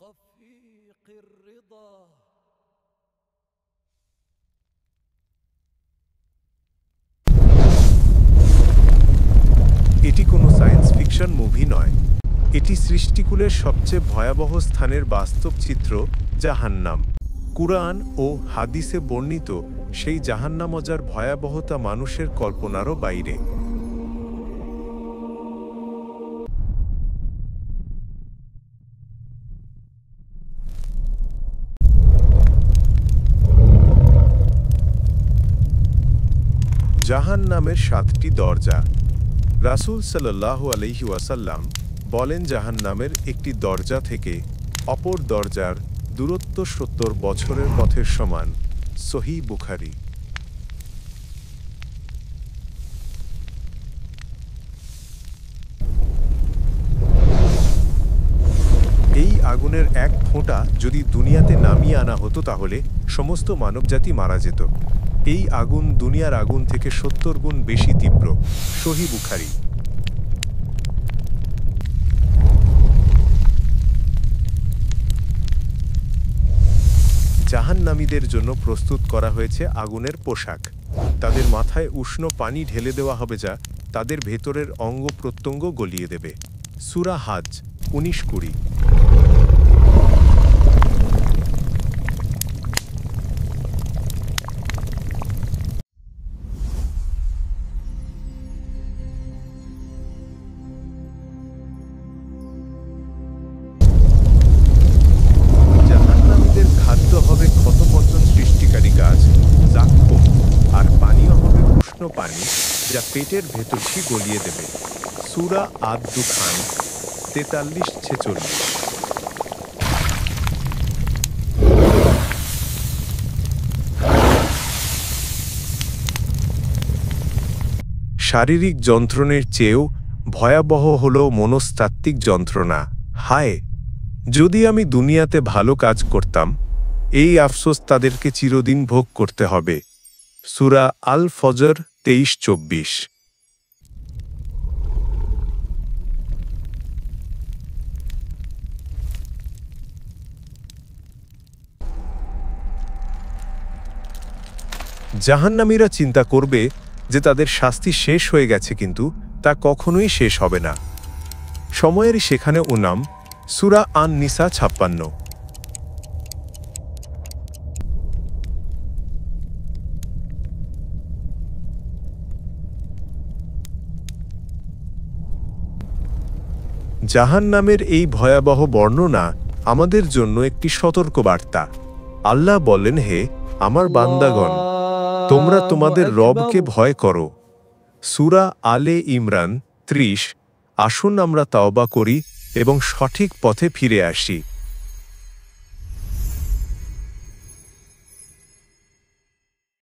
رفيق الرضا এটি কোনো science fiction movie নয়। এটি সৃষ্টিকুলের সবচেয়ে ভয়াবহ স্থানের বাস্তব চিত্র, জাহান্নাম। কুরআন ও হাদিসে বর্ণিত সেই জাহান্নামজার ভয়াবহতা মানুষের কল্পনারও বাইরে। জাহান্নামের 7টি দরজা। রাসূল সাল্লাল্লাহু আলাইহি ওয়াসাল্লাম বলেন, জাহান্নামের একটি দরজা থেকে অপর দরজার দূরত্ব 70 বছরের পথের সমান। সহিহ বুখারী। এই আগুনের এক ফোঁটা যদি দুনিয়াতে নামিয়ে আনা হতো তাহলে সমস্ত মানবজাতি মারা যেত। এই আগুন দুনিয়ার আগুন থেকে 70 গুণ বেশি তীব্র। সহিহ বুখারী। জাহান্নামীদের জন্য প্রস্তুত করা হয়েছে আগুনের পোশাক। তাদের মাথায় উষ্ণ পানি ঢেলে দেওয়া হবে যা তাদের ভেতরের অঙ্গ প্রত্যঙ্গ গলিয়ে দেবে। সূরা হাজ 19-20। জাহান্নামীদের খাদ্য হবে ক্ষতপতন সৃষ্টিকারী গাছ, জাক্কুম, আর পানীয় হবে উষ্ণ পানি যা পেটের ভেতরটি গলিয়ে দেবে। সূরা আদ-দুখান 43-46। শারীরিক যন্ত্রণের চেয়েও ভয়াবহ হল মনস্তাত্ত্বিক যন্ত্রণা। হায়, যদি আমি দুনিয়াতে ভালো কাজ করতাম, এই আফসোস তাদেরকে চিরদিন ভোগ করতে হবে। সূরা আল ফজর 23-24। জাহান্নামীরা চিন্তা করবে যে তাদের শাস্তি শেষ হয়ে গেছে, কিন্তু তা কখনোই শেষ হবে না। সময়ের সেখানে নাম সূরা আন-নিসা 56। জাহান্নামের এই ভয়াবহ বর্ণনা আমাদের জন্য একটি সতর্কবার্তা। আল্লাহ বলেন, হে আমার বান্দাগণ, তোমরা তোমাদের রবকে ভয় করো। সূরা আলে ইমরান 30। আসুন আমরা তাওবা করি এবং সঠিক পথে ফিরে আসি।